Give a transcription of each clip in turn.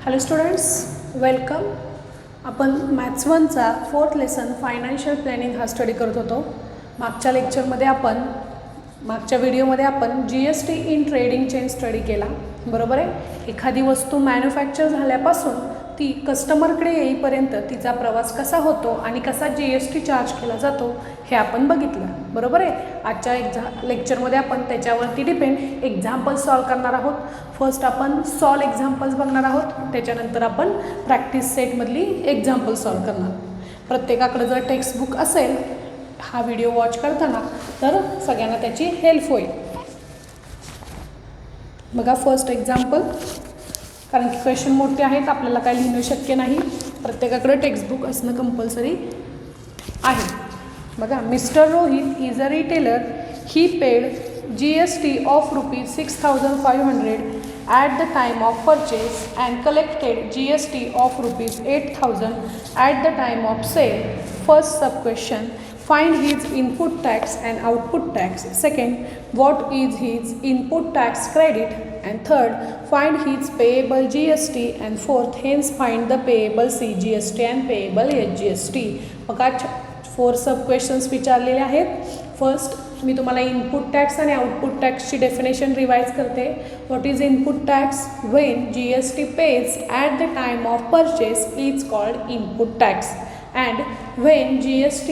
Hello students, welcome. आपण maths 1चा 4th lesson financial planning हा स्टडी करत होतो. मागच्या लेक्चरमध्ये मागच्या व्हिडिओमध्ये आपण GST in trading chain study केला, बरोबर आहे. एखादी वस्तू मॅन्युफॅक्चर झाल्यापासून ती कस्टमरकडे येईपर्यंत तिचा प्रवास कसा होतो आणि कसा GST चार्ज केला जातो हे आपण बघितलं, बरोबर आहे. आजच्या लेक्चरमध्ये आपण त्याच्यावरती डिपेंड एक्झाम्पल्स सॉल्व करणार आहोत. फर्स्ट आपण सॉल्व एक्झाम्पल्स बघणार आहोत, त्याच्यानंतर आपण प्रॅक्टिस सेटमधली एक्झाम्पल सॉल्व करणार. प्रत्येकाकडे जर टेक्स्टबुक असेल हा व्हिडिओ वॉच करताना तर सगळ्यांना त्याची हेल्प होईल. बघा फर्स्ट एक्झाम्पल, कारण की क्वेश्चन मोठे आहेत, आपल्याला काय लिहिणं शक्य नाही. प्रत्येकाकडे टेक्स्टबुक असणं कंपल्सरी आहे. बघा, mister Rohit is a retailer. He paid GST of ₹6,500 at the time of purchase and collected GST of ₹8,000 at the time of sale. First sub question, find his input tax and output tax. Second, what is his input tax credit? And third, find his payable GST. And fourth, hence find the payable CGST and payable HGST. बघा 4 sub questions विचारलेले आहेत. First मी तुम्हाला input tax आणि output टॅक्सची definition revise करते. What is input tax? When GST paid at the time of purchase is called input tax, and when GST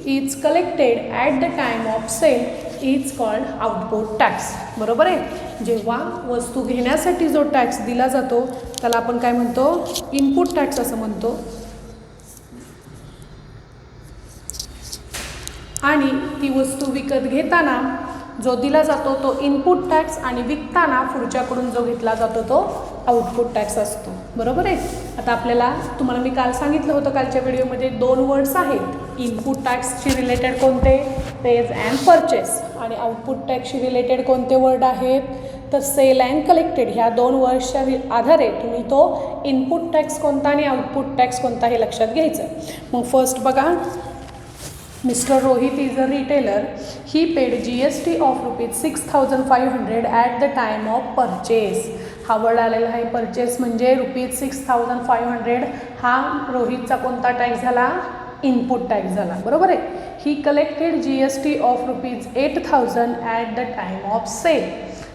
is collected at the time of sale is called output tax. बरोबर आहे. जेव्हा वस्तू घेण्यासाठी जो tax दिला जातो त्याला आपण काय म्हणतो? इनपुट टॅक्स असं म्हणतो. आणि ती वस्तू विकत घेताना जो दिला जातो तो इनपुट टॅक्स आणि विकताना पुढच्याकडून जो घेतला जातो तो आउटपुट टॅक्स असतो. बरोबर आहे. आता आपल्याला तुम्हाला मी काल सांगितलं होतं, कालच्या व्हिडिओमध्ये 2 वर्ड्स आहेत. इनपुट टॅक्सशी रिलेटेड कोणते? Page and purchase. आणि आउटपुट टॅक्सशी रिलेटेड कोणते वर्ड आहेत? तर सेल अँड कलेक्टेड. ह्या 2 वर्ड्सच्या आधारे तुम्ही तो इनपुट टॅक्स कोणता आणि आउटपुट टॅक्स कोणता हे लक्षात घ्यायचं. मग फर्स्ट बघा, Mr. Rohit is a retailer. He paid GST of ₹6,500 at the time of purchase. हा वर्ड आलेला आहे परचेस म्हणजे ₹6,500. हा रोहितचा कोणता टॅक्स झाला? इनपुट टॅक्स झाला. बरोबर आहे. ही collected GST of ₹8,000 at the time of sale.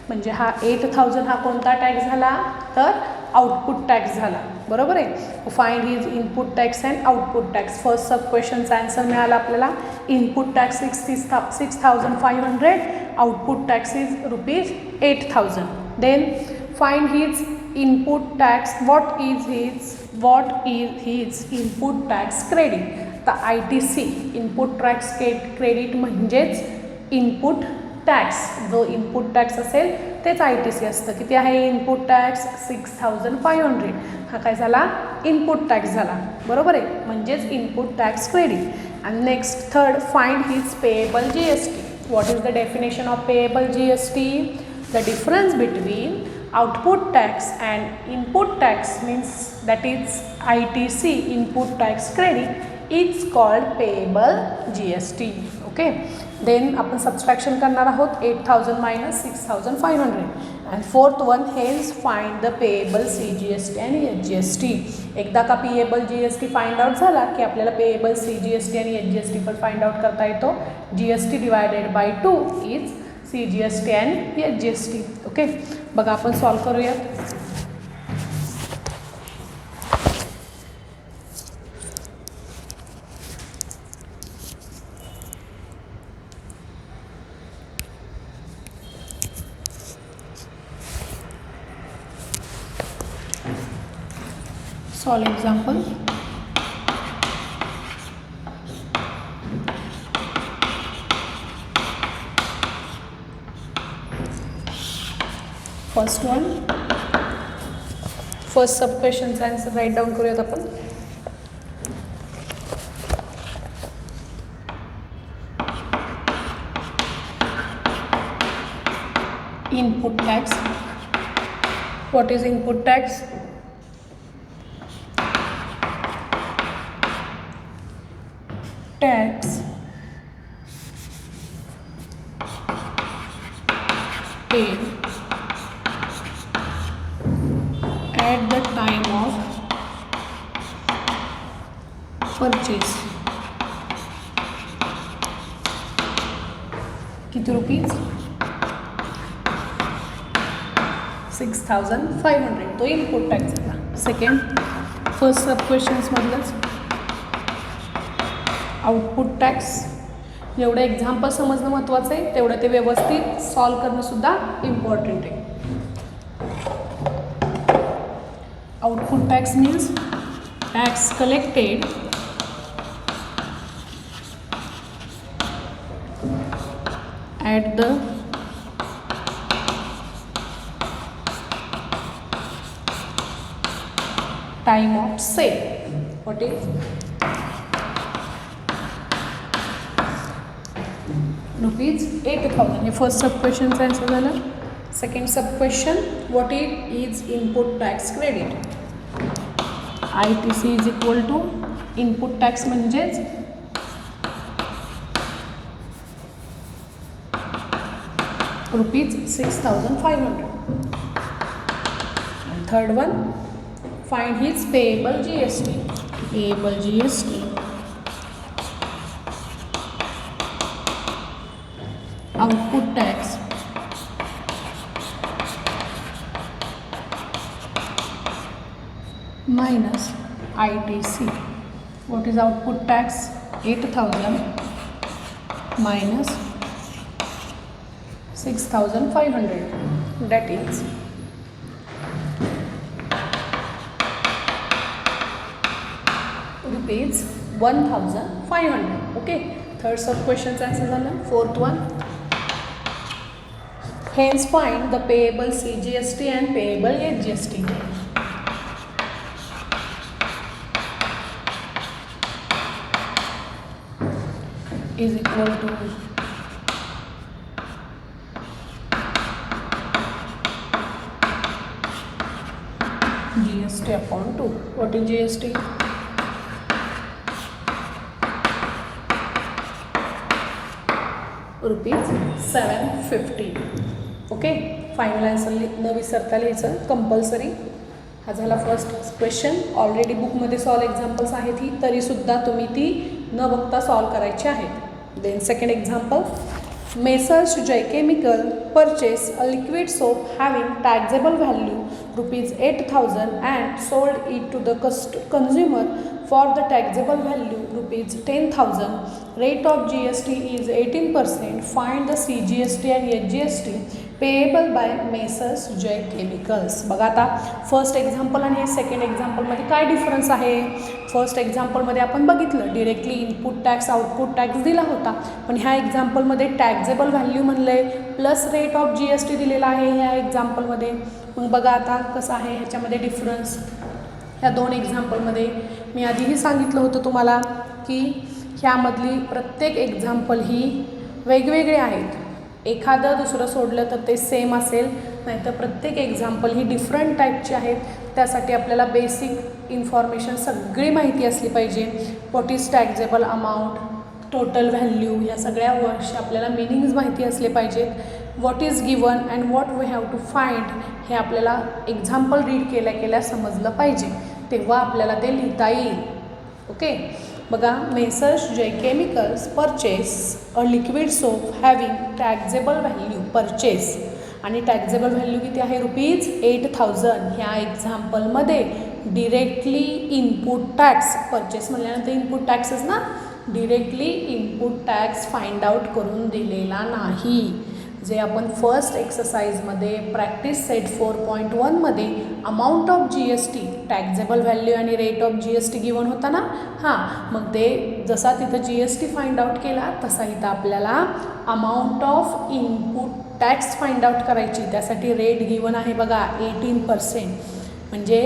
म्हणजे हा 8,000 हा कोणता टॅक्स झाला? तर आउटपुट टॅक्स झाला. बरोबर आहे. Find his input tax and output tax. First sub क्वेश्चनचा आन्सर मिळाला आपल्याला. Input tax 6,500, output tax is ₹8,000. Then find his input tax. What is his input tax credit? तर ITC इनपुट टॅक्स क्रेडिट म्हणजेच input tax. जो input tax असेल तेच ITC असतं. किती आहे इनपुट टॅक्स? 6,500. हा काय झाला? इनपुट टॅक्स झाला. बरोबर आहे. म्हणजेच input tax credit. And next third, find his payable GST. What is the definition of payable GST? The difference between output tax and input tax means that is ITC input tax credit is called payable GST. Okay. Then आपण subtraction करणार आहोत. 8,000 minus 6,500. And fourth one, hence find the payable CGST आणि HGST. एकदा का payable GST find out झाला की आपल्याला payable CGST आणि HGST पण फाइंड आउट करता येतो. GST divided by 2 is CGST and HGST. Okay. बघा आपण सॉल्व करूयात. Solve example. First one, first sub questionचा आन्सर राईट डाऊन करूयात आपण. Input tax. What is input tax? tax paid at the time of purchase. किती rupees? 6,500. तो input tax झाला. Second first sub क्वेश्चन्समधलंच आउटपुट टॅक्स. जेवढं example समजणं महत्त्वाचं आहे तेवढं ते व्यवस्थित सॉल्व करणंसुद्धा इम्पॉर्टंट आहे. Output tax means tax collected at the time of sale. What is rupees 8,000. हे फर्स्ट सब क्वेश्चनचा आन्सर झालं. Second sub question, what is input tax credit. ITC is equal to input tax म्हणजेच rupees 6,500. And third one, find his payable GST. Payable GST. Output tax. Minus ITC. What is output tax? 8,000 minus 6,500. That is rupees 1,500. Okay. Third sub question's answer झालं. Fourth one, hence find the payable CGST and payable HGST. is equal to GST upon 2. What is GST? Rupees 750. Okay. Final answer न विसरता लिहायचं compulsory. हा झाला first question. Already बुकमध्ये solve examples आहेत ही, तरीसुद्धा तुम्ही ती न बघता सॉल्व करायची आहेत. Then second example, messrs Jai chemical purchase a liquid soap having taxable value rupees 8,000 and sold it to the consumer for the taxable value rupees 10,000. Rate of GST is 18%. Find the CGST and HGST payable by messrs Jai chemicals. बघा आता first example आणि हे second एक्झाम्पलमध्ये काय difference आहे. First एक्झाम्पलमध्ये आपण बघितलं directly input tax output tax दिला होता, पण ह्या एक्झाम्पलमध्ये टॅक्सेबल व्हॅल्यू म्हणलं आहे प्लस रेट ऑफ GST दिलेला आहे ह्या एक्झाम्पलमध्ये. मग बघा आता कसं आहे ह्याच्यामध्ये डिफरन्स. ह्या दोन एक्झाम्पलमध्ये मी आधीही सांगितलं होतं तुम्हाला की ह्यामधली प्रत्येक एक्झाम्पल ही वेगवेगळे आहेत. एखादं दुसरं सोडलं तर ते सेम असेल, नाहीतर प्रत्येक एक्झाम्पल ही डिफरंट टाईपची आहेत. त्यासाठी आपल्याला बेसिक इन्फॉर्मेशन सगळी माहिती असली पाहिजे. What is taxable amount, total value, या सगळ्या वर्डचे आपल्याला मिनिंग्स माहिती असले पाहिजेत. What is given and what we have to find हे आपल्याला एक्झाम्पल रीड केल्या समजलं पाहिजे, तेव्हा आपल्याला ते लिहिता येईल. ओके. बघा, messrs Jai chemicals purchase a liquid soap having taxable value purchase, आणि टॅक्सेबल व्हॅल्यू किती आहे रुपीज 8,000. ह्या एक्झाम्पलमध्ये डिरेक्टली इनपुट टॅक्स परचेस म्हणल्यानंतर इनपुट टॅक्सच ना, directly input tax find out करून दिलेला नाही. जे आपण फर्स्ट एक्सरसाइजमध्ये प्रॅक्टिस सेट 4.1मध्ये amount of GST taxable value आणि रेट ऑफ GST गिवन होता ना. हां, मग ते जसा तिथं GST फाइंड आउट केला तसा इथं आपल्याला amount of input tax find out करायची. त्यासाठी रेट गिवन आहे बघा 18%. म्हणजे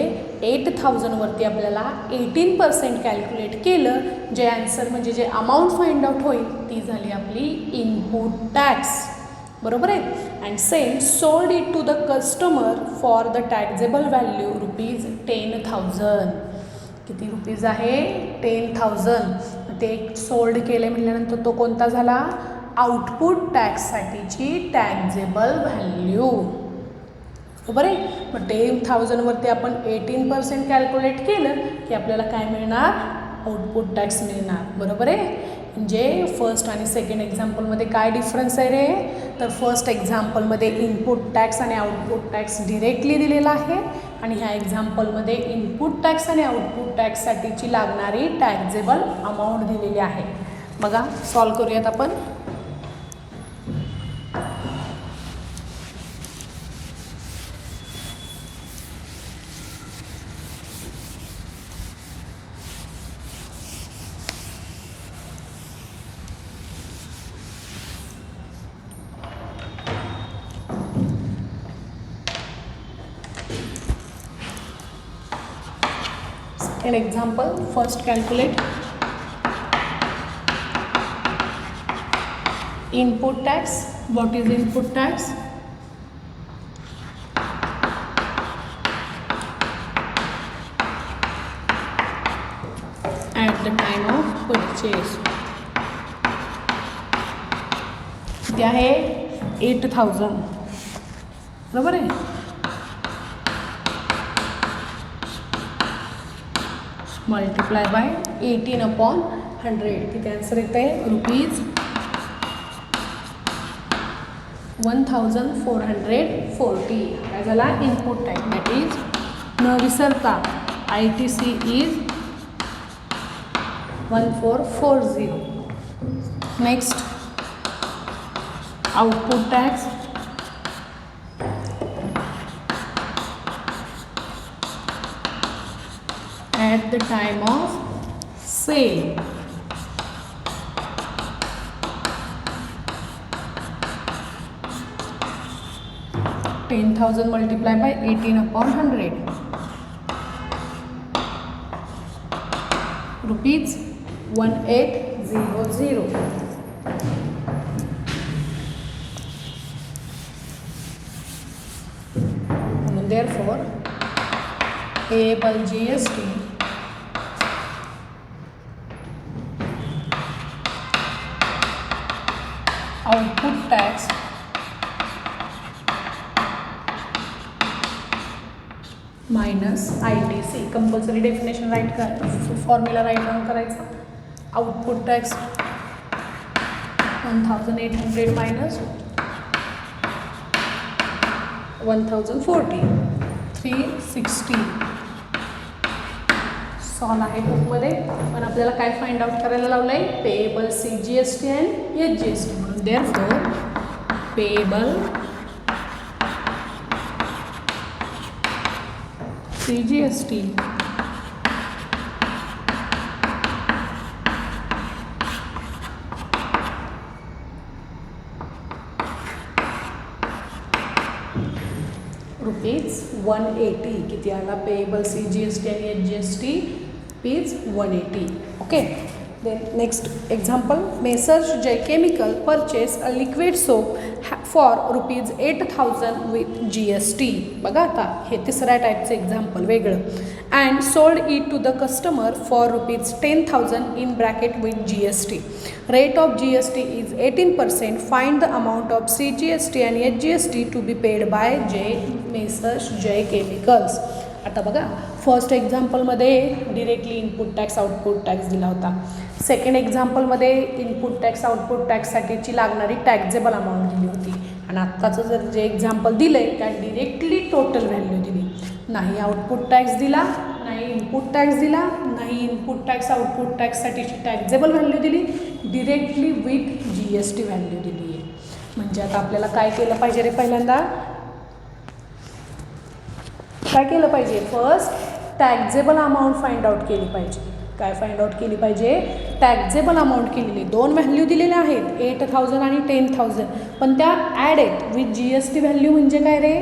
8,000वरती आपल्याला 18% कॅल्क्युलेट केलं. जे ॲन्सर म्हणजे जे अमाऊंट फाइंड आउट होईल ती झाली आपली इनपुट टॅक्स. बरोबर आहे. And same sold it to the customer for the taxable value rupees 10,000. किती रुपीज आहे 10,000. ते सोल्ड केले म्हटल्यानंतर तो कोणता झाला आउटपुट टॅक्ससाठीची टॅक्झेबल व्हॅल्यू. बरोबर आहे. मग 10,000वरती आपण 18% कॅल्क्युलेट केलं की आपल्याला काय मिळणार, आउटपुट टॅक्स मिळणार. बरोबर आहे. म्हणजे फर्स्ट आणि सेकंड एक्झाम्पलमध्ये काय डिफरन्स आहे रे, तर फर्स्ट एक्झाम्पलमध्ये इनपुट टॅक्स आणि आउटपुट टॅक्स डिरेक्टली दिलेला आहे आणि ह्या एक्झाम्पलमध्ये इनपुट टॅक्स आणि आउटपुट टॅक्ससाठीची लागणारी टॅक्झेबल अमाऊंट दिलेली आहे. बघा सॉल्व करूयात आपण. An example, first calculate input tax. What is input tax? At the time of purchase. किती आहे, 8,000. बरोबर आहे. Multiply by 18/100. किती आन्सर येते, रुपीज 1,440. काय झाला, इनपुट टॅक्स. दॅट इज न विसरता ITC is 1440. Next output tax. At the time of sale. $10,000 multiplied by 18/100. Rupees 1800. And therefore payable GST output tax minus ITC. Compulsory definition write कर, formula write down करायचा. Output tax 1,800 minus 1,040, 360. Solve आहे बुकमध्ये, पण आपल्याला काय find out करायला लावलं आहे, पेएबल CGST अँड HGST. म्हणून देअरफॉर पेएबल CGST रुपीज 180. किती आला, पेएबल CGST आणि HGST rupees 180. Okay. Then next example, messrs Jai chemical purchase a liquid soap for rupees 8,000 with GST. बघा आता हे तिसऱ्या टाईपचं एक्झाम्पल वेगळं. And sold it to the customer for rupees 10,000 in bracket with GST. Rate of GST is 18%. Find the amount of CGST and HGST to be paid by messrs Jai chemicals. आता बघा first एक्झाम्पलमध्ये directly input tax output tax दिला होता. Second एक्झाम्पलमध्ये input tax output टॅक्ससाठीची लागणारी taxable amount दिली होती. आणि आत्ताचं जर जे एक्झाम्पल दिलं आहे त्यात डिरेक्टली टोटल व्हॅल्यू दिली. नाही आउटपुट टॅक्स दिला, नाही इनपुट टॅक्स दिला, नाही इनपुट टॅक्स आउटपुट टॅक्ससाठीची टॅक्झेबल व्हॅल्यू दिली, डिरेक्टली विथ GST व्हॅल्यू दिली आहे. म्हणजे आता आपल्याला काय केलं पाहिजे रे, पहिल्यांदा काय केलं पाहिजे, फर्स्ट टॅक्झेबल अमाऊंट फाइंड आउट केली पाहिजे. काय फाइंड आउट केली पाहिजे, टॅक्झेबल अमाऊंट केलेली. दोन व्हॅल्यू दिलेल्या आहेत 8,000 आणि 10,000, पण त्या ॲड आहेत विथ GST व्हॅल्यू. म्हणजे काय रे,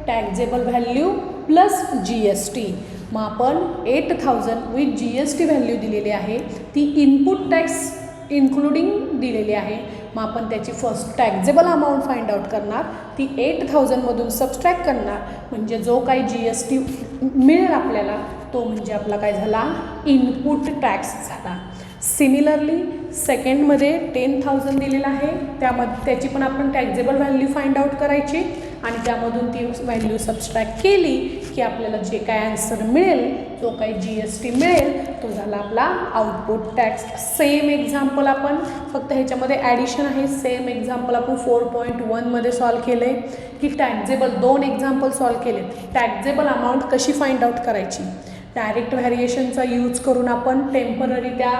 टॅक्झेबल व्हॅल्यू प्लस GST. मग आपण 8,000 विथ GST व्हॅल्यू दिलेली आहे, ती इनपुट टॅक्स इन्क्लुडिंग दिलेली आहे. मग आपण त्याची फर्स्ट टॅक्झेबल अमाऊंट फाइंड आउट करणार, ती 8,000मधून सबस्ट्रॅक्ट करणार. म्हणजे जो काही GST मिळेल आपल्याला तो म्हणजे आपला काय झाला, इनपुट टॅक्स झाला. सिमिलरली सेकंडमध्ये 10,000 दिलेलं आहे, त्याची पण आपण टॅक्झेबल व्हॅल्यू फाइंड आउट करायची आणि त्यामधून ती व्हॅल्यू सबस्ट्रॅक्ट केली की आपल्याला जे काय आन्सर मिळेल, जो काही GST मिळेल, तो झाला आपला आउटपुट टॅक्स. सेम एक्झाम्पल आपण फक्त ह्याच्यामध्ये ॲडिशन आहे. सेम एक्झाम्पल आपण 4.1मध्ये सॉल्व केले की टॅक्झेबल 2 एक्झाम्पल सॉल्व केले. टॅक्झेबल अमाऊंट कशी फाइंड आउट करायची, डायरेक्ट व्हॅरिएशनचा यूज करून आपण टेम्पररी त्या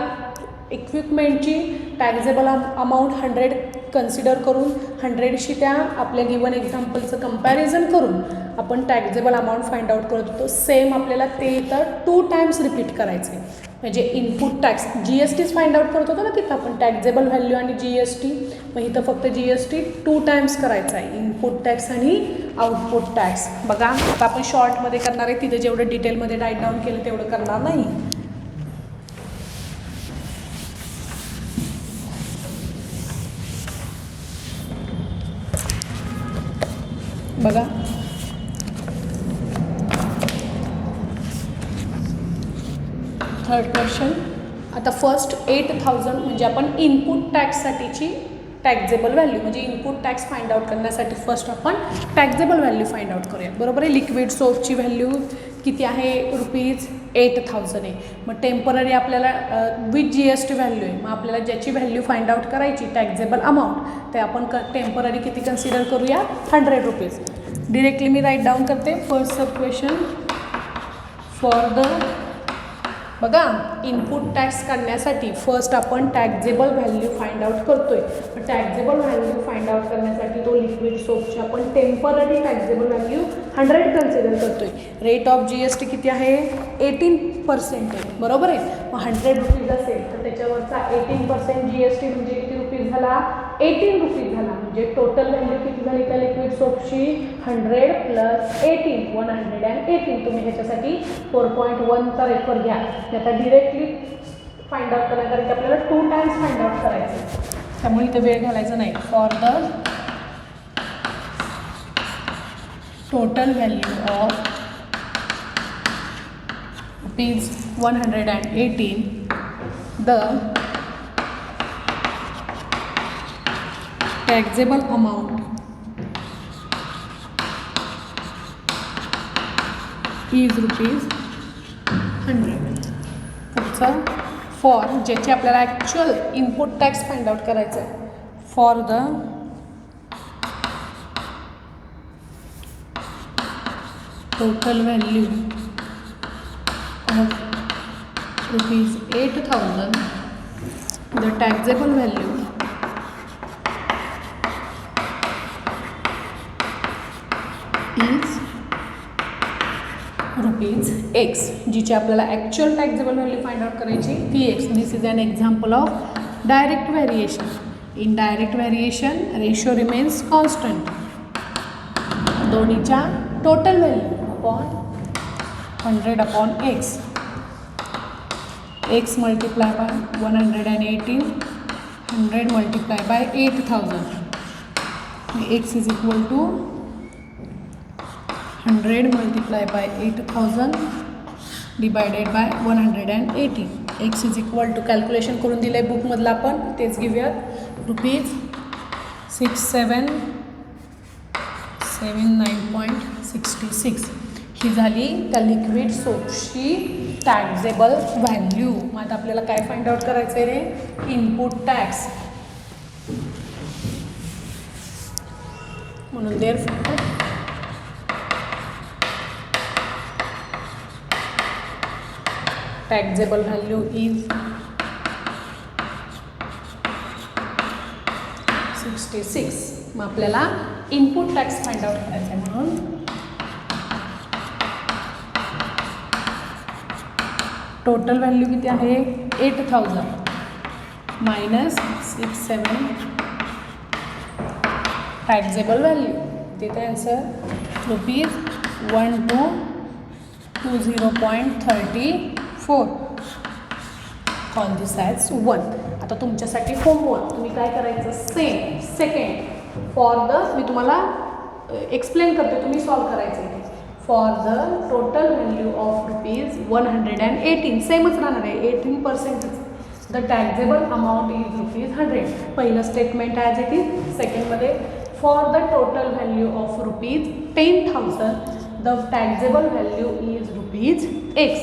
इक्विपमेंटची टॅक्झेबल अमाऊंट 100 कन्सिडर करून 100शी त्या आपल्या गिवन एक्झाम्पलचं कंपॅरिझन करून आपण टॅक्झेबल अमाऊंट फाइंड आउट करत होतो. सेम आपल्याला ते तर 2 टाइम्स रिपीट करायचे. म्हणजे इनपुट टॅक्स GSTच फाइंड आउट करत होतो ना तिथं आपण, टॅक्झेबल व्हॅल्यू आणि GST. मग इथं फक्त GST 2 टाइम्स करायचा आहे, इनपुट टॅक्स आणि आउटपुट टॅक्स. बघा आता आपण शॉर्टमध्ये करणार आहे, तिथे जेवढं डिटेलमध्ये राईट डाऊन केलं तेवढं करणार नाही. बघा थर्ड क्वेश्चन. आता फर्स्ट 8,000 म्हणजे आपण इनपुट टॅक्ससाठीची टॅक्झेबल व्हॅल्यू म्हणजे इनपुट टॅक्स फाइंड आउट करण्यासाठी फर्स्ट आपण टॅक्झेबल व्हॅल्यू फाइंड आउट करूया. बरोबर आहे. लिक्विड सोपची व्हॅल्यू किती आहे, ₹8,000 आहे. मग टेम्पररी आपल्याला विथ GST व्हॅल्यू आहे. मग आपल्याला ज्याची व्हॅल्यू फाइंड आउट करायची टॅक्झेबल अमाऊंट, ते आपण टेम्पररी किती कन्सिडर करूया, ₹100. डिरेक्टली मी राईट डाऊन करते. First sub question for the, बघा इनपुट टॅक्स काढण्यासाठी फर्स्ट आपण टॅक्झेबल व्हॅल्यू फाइंड आउट करतोय. टॅक्झेबल व्हॅल्यू फाइंड आउट करण्यासाठी तो लिक्विड सोपची आपण टेम्पररी टॅक्झेबल व्हॅल्यू 100 कन्सिडर करतोय. रेट ऑफ GST किती आहे, 18% आहे. बरोबर आहे. मग ₹100 असेल तर त्याच्यावरचा 18% GST म्हणजे किती रुपीज झाला, ₹18 झाला. म्हणजे टोटल व्हॅल्यू किती झाली त्या लिक्विड सोपची, 100 + 18 118. तुम्ही ह्याच्यासाठी 4.1चा रेफर घ्या. आता डिरेक्टली फाइंड आउट करण्यासाठी आपल्याला 2 टाइम्स फाइंड आउट करायचं, त्यामुळे इथं वेळ घालायचा नाही. For the total value of ₹118, the taxable amount is ₹100. पुढचं फॉर ज्याची आपल्याला actual input tax find out करायचं आहे. For the total value of ₹8,000, the taxable value is ₹X. जिची आपल्याला actual taxable value find out करायची ती X. This is an example of direct variation. In direct variation ratio remains constant. दोन्हीच्या total value upon 100/X. X multiply by 118, 100 multiply by 8,000. X is equal to 100 multiply by 8,000 divided by 118. X is equal to calculation करून दिलं आहे बुकमधलं, आपण तेच घेऊयात. ₹6,779.66. ही झाली त्या liquid सोपची टॅक्झेबल value. मग आता आपल्याला काय फाइंड आउट करायचं आहे रे, इनपुट टॅक्स. म्हणून देअरफॉर टॅक्झेबल व्हॅल्यू इज 66. मग आपल्याला इनपुट टॅक्स फाइंड आउट करायचा आहे. म्हणून टोटल व्हॅल्यू किती आहे, 8,000 मायनस 67 टॅक्झेबल व्हॅल्यू. तिथे आन्सर ₹1220.34. कॉल दिस ॲज 1. आता तुमच्यासाठी होमवर्क तुम्ही काय करायचं, सेकंड फॉर द, मी तुम्हाला एक्सप्लेन करते, तुम्ही सॉल्व करायचं आहे. For the total value of ₹118, सेमच राहणार आहे 18%. The the taxable amount is ₹100. पहिलं स्टेटमेंट ॲज इट इज. सेकंडमध्ये for the total value of ₹10,000 the taxable value is ₹X.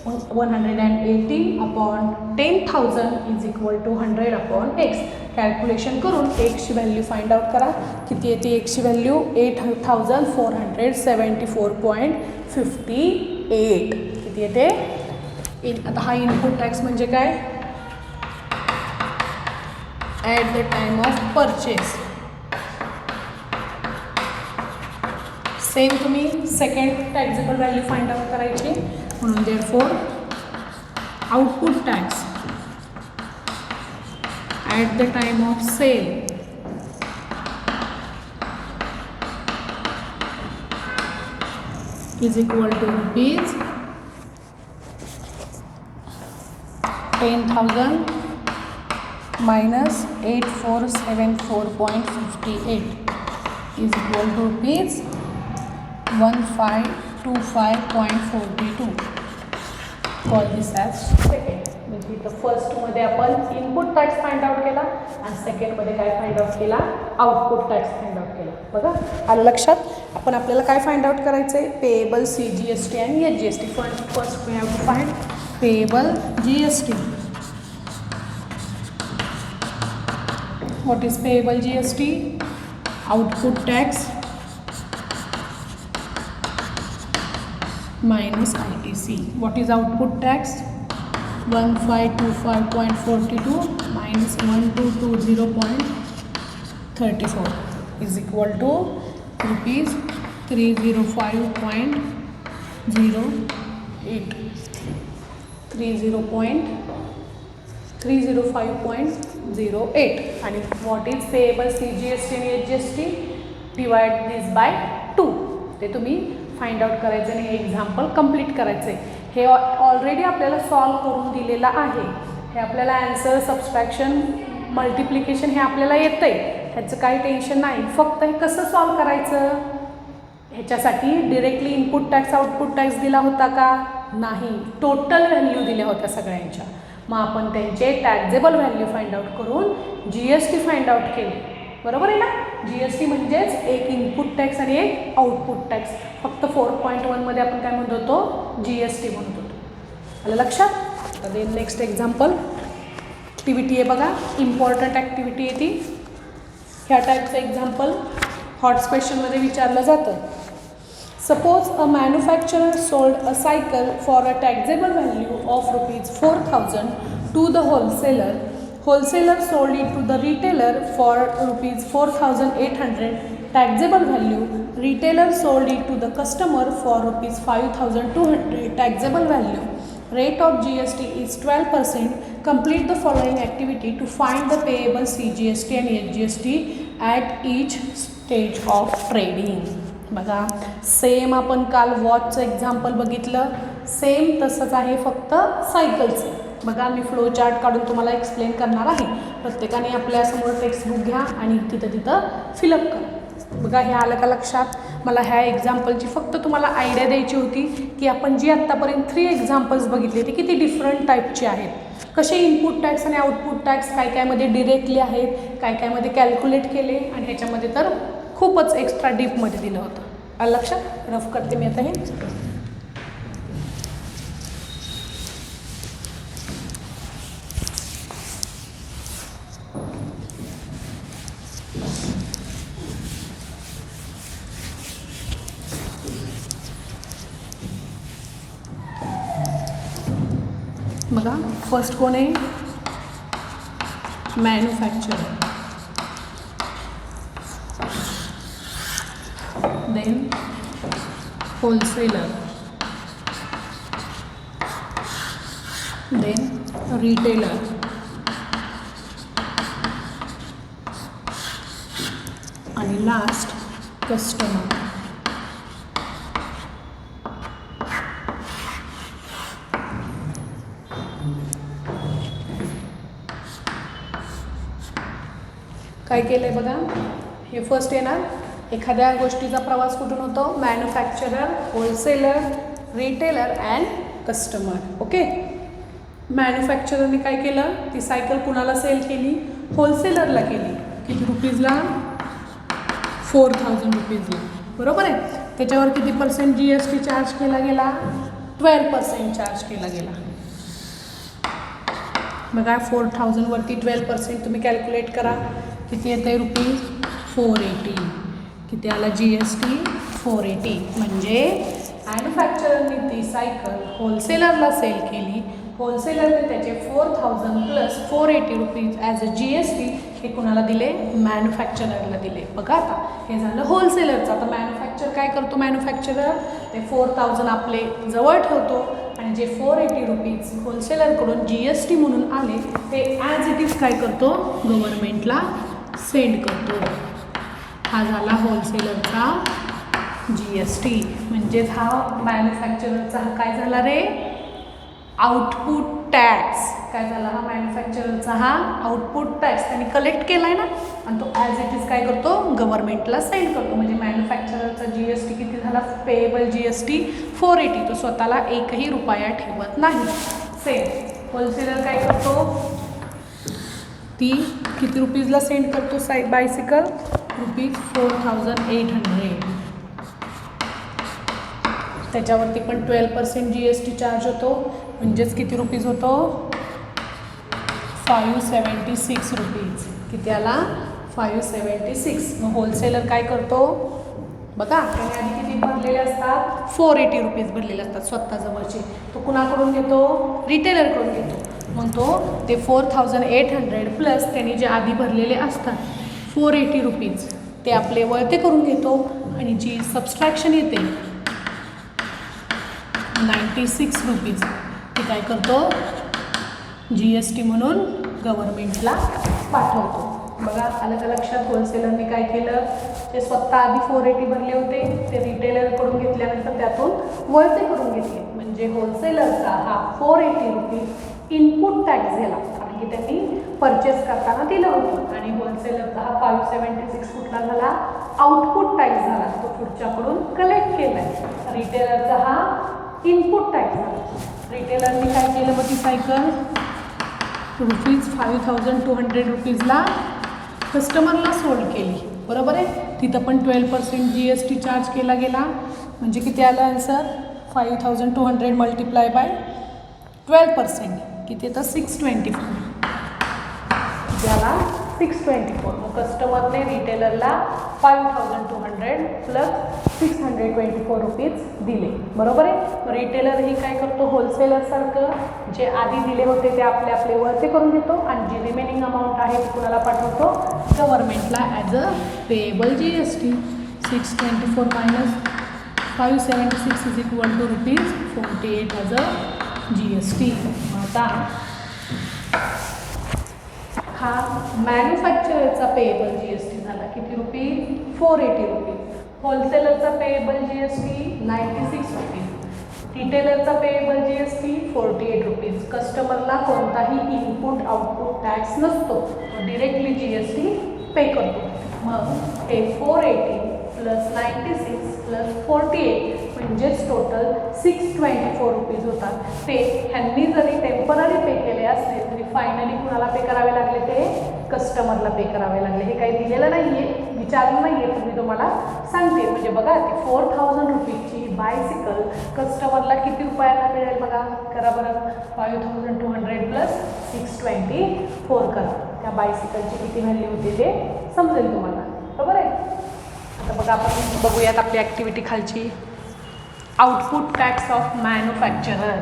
180 upon 10,000 is equal to 100 upon X. Calculation करून Xची value find out करा. किती येते Xची व्हॅल्यू? 8,474.58. किती येते? आता हा इनपुट टॅक्स म्हणजे काय? At the time of purchase. Same तुम्ही second taxable value find out करायची. म्हणून therefore output tax at the time of sale is equal to ₹10,000 minus 8474.58 is equal to ₹1525.42. Call this as second. म्हणजे इथं फर्स्टमध्ये आपण input tax find out केला आणि सेकंडमध्ये काय find out केला? आउटपुट टॅक्स फाइंड आउट केला. बघा आलं लक्षात. आपण आपल्याला काय फाइंड आउट करायचं आहे? पेएबल CGST आणि HGST. First we have to find payable GST. What is payable GST? Output tax minus ITC. What is output tax? 1525.42 minus 1220.34 is equal to ₹305.08. 305.08. आणि व्हॉट इज पेएबल CGST आणि HGST? Divide this by 2. ते तुम्ही find out करायचं आणि हे example complete करायचं आहे. हे ऑलरेडी आपल्याला सॉल्व करून दिलेलं आहे. हे आपल्याला ॲन्सर, सबस्ट्रॅक्शन, मल्टिप्लिकेशन हे आपल्याला येतं आहे. ह्याचं काही टेन्शन नाही. फक्त हे कसं सॉल्व करायचं? ह्याच्यासाठी directly input tax output tax दिला होता का? नाही. टोटल व्हॅल्यू दिल्या होत्या सगळ्यांच्या. मग आपण त्यांचे टॅक्झेबल व्हॅल्यू फाइंड आउट करून GST फाइंड आउट केले. बरोबर आहे ना? GST म्हणजेच एक इनपुट टॅक्स आणि एक आउटपुट टॅक्स. फक्त 4.1 मध्ये आपण काय म्हणत होतो? GST म्हणत होतो. आलं लक्षात? आता नेक्स्ट एक्झाम्पल ॲक्टिव्हिटी आहे बघा. इम्पॉर्टंट ॲक्टिव्हिटी आहे ती. ह्या टाईपचं एक्झाम्पल हॉट क्वेश्चनमध्ये विचारलं जातं. Suppose a manufacturer sold a cycle for a taxable value of ₹4,000 to the wholesaler. Wholesaler sold it to the retailer for ₹4,800 taxable value. Retailer sold it to the customer for ₹5,200 taxable value. Rate of GST is 12%. Complete the following activity to find the payable CGST and HGST at each stage of trading. बघा same आपण काल वॉचचं example बघितलं. Same तसंच आहे फक्त सायकलचं. बघा मी flow chart काढून तुम्हाला एक्सप्लेन करणार आहे. प्रत्येकाने आपल्यासमोर टेक्स्टबुक घ्या आणि तिथं फिलअप करा. बघा हे आलं का लक्षात? मला ह्या एक्झाम्पलची फक्त तुम्हाला आयडिया द्यायची होती की आपण जी आत्तापर्यंत 3 एक्झाम्पल्स बघितले ते किती डिफरंट टाईपचे आहेत. कसे इनपुट टॅक्स आणि आउटपुट टॅक्स काय कायमध्ये डिरेक्टली आहेत, काय कायमध्ये कॅल्क्युलेट केले आणि ह्याच्यामध्ये तर खूपच एक्स्ट्रा डीपमध्ये दिलं होतं. आलं लक्षात? रफ करते मी आता हे. बघा फर्स्ट कोण आहे? Manufacturer. then wholesaler, then retailer, आणि लास्ट कस्टमर. काय केलंय बघा. हे फर्स्ट येणार. एखाद्या गोष्टीचा प्रवास कुठून होतो? Manufacturer, wholesaler, retailer and customer. Okay. मॅन्युफॅक्चररने काय केलं, ती सायकल कुणाला सेल केली, होलसेलरला केली. किती रुपीजला, 4000 रुपीजला. बरोबर आहे. त्याच्यावर किती पर्सेंट GST चार्ज केला गेला, 12% चार्ज केला गेला. बघा 4000 वरती 12% तुम्ही कॅल्क्युलेट करा, किती येते रुपीज, 480. किती आला GST, 480. म्हणजे मॅन्युफॅक्चररने ती सायकल होलसेलरला सेल केली, होलसेलरने त्याचे 4000 plus 480 rupees as a GST हे कुणाला दिले, मॅन्युफॅक्चररला दिले. बघा आता हे झालं होलसेलरचं. आता मॅन्युफॅक्चर काय करतो, मॅन्युफॅक्चरर ते 4000 आपले जवळ ठेवतो आणि जे 480 रुपीज होलसेलरकडून GST म्हणून आले ते ॲज इट इज काय करतो, गव्हर्नमेंटला सेंड करतो. हा झाला होलसेलरचा GST. म्हणजेच हा मॅन्युफॅक्चररचा काय झाला रे, आउटपुट टॅक्स. काय झाला, हा मॅन्युफॅक्चररचा हा आउटपुट टॅक्स त्यांनी कलेक्ट केला आहे ना, आणि तो ॲज इट इज काय करतो, गव्हर्नमेंटला सेंड करतो. म्हणजे मॅन्युफॅक्चररचा GST किती झाला, पेएबल GST 480. तो स्वतःला एकही रुपया ठेवत नाही. सेम होलसेलर काय करतो, ती किती रुपीजला सेंड करतो बायसिकल, रुपीज 4800. त्याच्यावरती पण 12% GST चार्ज होतो. म्हणजेच किती रुपीज होतो, 576 रुपीज. किती आला, 576. मग होलसेलर काय करतो, बघा त्याने आधी किती भरलेले असतात, 480 रुपीज भरलेले असतात स्वतःजवळचे. तो कुणाकडून घेतो, रिटेलरकडून घेतो. मग तो ते 4800 प्लस त्यांनी जे आधी भरलेले असतात 480 रुपीज ते आपले वळते करून घेतो. आणि जी सबस्ट्रॅक्शन येते 96 रुपीज ते काय करतो, GST म्हणून गव्हर्नमेंटला पाठवतो. बघा आलं का लक्षात, होलसेलरने काय केलं, ते स्वतः आधी 480 भरले होते, ते रिटेलरकडून घेतल्यानंतर त्यातून वळते करून घेतले. म्हणजे होलसेलरचा हा 480 रुपीज इनपुट टॅक्स झाला, कारण की त्यांनी परचेस करताना दिलं होतं. आणि होलसेलरचा हा 576 कुठला झाला, आउटपुट टॅक्स झाला, तो पुढच्याकडून कलेक्ट केला आहे. रिटेलरचा हा इनपुट टॅक्स झाला. रिटेलरने काय केलं, मग ती सायकल रुपीज 5200 रुपीजला कस्टमरला सोल्ड केली. बरोबर आहे. तिथं पण 12% GST चार्ज केला गेला. म्हणजे किती आलं आन्सर, 5200 मल्टिप्लाय बाय 12%. किती येतं, 624. याला 624. मग कस्टमरने रिटेलरला 5200 प्लस 624 रुपीज दिले. बरोबर आहे. मग रिटेलर ही काय करतो, होलसेलरसारखं जे आधी दिले होते ते आपले वरते करून घेतो आणि जे रिमेनिंग अमाऊंट आहे कुणाला पाठवतो, गव्हर्नमेंटला as a payable GST. 624 minus 576 is equal to rupees 48 as a GST. आता हा मॅन्युफॅक्चररचा पेएबल GST झाला किती रुपीज, 480 रुपीज. होलसेलरचा पेएबल GST 96 रुपीज. रिटेलरचा पेएबल GST 48 रुपीज. कस्टमरला कोणताही इनपुट आउटपुट टॅक्स नसतो, डिरेक्टली GST पे करतो. मग हे 480 प्लस 96 प्लस 48 म्हणजेच टोटल 624 रुपीज होतात. ते ह्यांनी जरी टेम्पररी पे केले असते तरी फायनली कुणाला पे करावे लागले, ते कस्टमरला पे करावे लागले. हे काही दिलेलं नाही आहे, विचारलं नाही आहे, पण मी तुम्हाला सांगते. म्हणजे बघा ती 4000 रुपीजची बायसिकल कस्टमरला किती रुपयाला मिळेल बघा, करा बरं. 5200 प्लस 624 करा. त्या बायसिकलची किती व्हॅल्यू होती ते समजेल तुम्हाला. बरोबर आहे. आता बघा आपण बघूयात आपली ॲक्टिव्हिटी खालची. आउटपुट टॅक्स ऑफ मॅन्युफॅक्चरर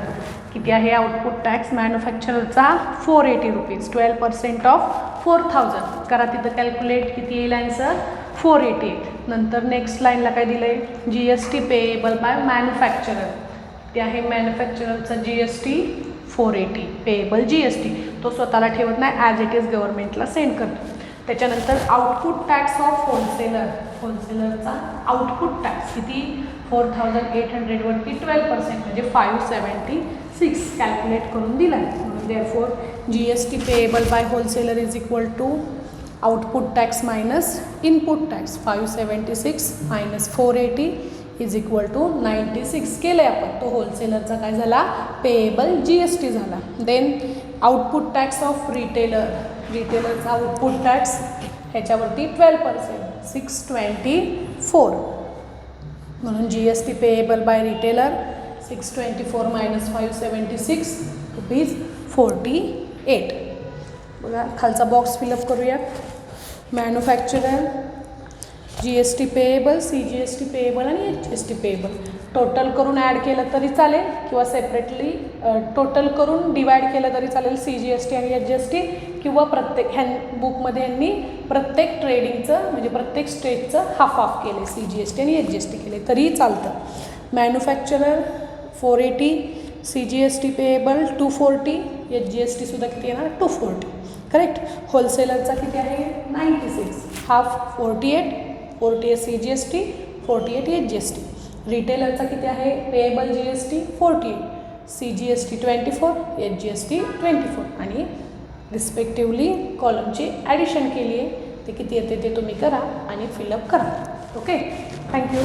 किती आहे, आउटपुट टॅक्स मॅन्युफॅक्चररचा 480 रुपीज. 12% ऑफ 4000 करा तिथं कॅल्क्युलेट, किती येईल आन्सर, 488. नंतर नेक्स्ट लाईनला काय दिलं आहे, GST पेएबल बाय मॅन्युफॅक्चरर. ते आहे मॅन्युफॅक्चररचा GST 480 पेएबल GST. तो स्वतःला ठेवत नाही, ॲज इट इज गव्हर्नमेंटला सेंड करतो. त्याच्यानंतर आउटपुट टॅक्स ऑफ होलसेलर. होलसेलरचा आउटपुट टॅक्स किती, 4800 वरती 12% म्हणजे 576 कॅल्क्युलेट करून दिला आहे. म्हणून therefore GST payable by wholesaler is equal to output tax minus input tax. 576 minus 480 is equal to 96 केलं आहे आपण. तो होलसेलरचा काय झाला पेएबल GST झाला. देन आउटपुट टॅक्स ऑफ रिटेलरचा आउटपुट टॅक्स ह्याच्यावरती 12% 624 म्हणून GST payable by retailer 624 minus 576 rupees 48. बघा खालचा बॉक्स फिलअप करूयात. Manufacturer GST payable, CGST payable आणि HGST पेएबल टोटल करून ॲड केलं तरी चालेल किंवा सेपरेटली टोटल करून डिवाईड केलं तरी चालेल CGST आणि HGST, किंवा प्रत्येक बुकमध्ये यांनी प्रत्येक ट्रेडिंगचं म्हणजे प्रत्येक स्टेटचं हाफ केले CGST आणि HGST केले तरीही चालतं. मॅन्युफॅक्चरर 480, CGST पेएबल 240, HGST सुद्धा किती येणार 240. करेक्ट. होलसेलरचा किती आहे 96, हाफ 48 CGST 48 HGST. रिटेलरचा किती आहे पेएबल GST 48, CGST 24, HGST 24 आणि रिस्पेक्टिवली कॉलमची ॲडिशन केली आहे. ते किती येते ते तुम्ही करा आणि फिलअप करा. Okay, thank you.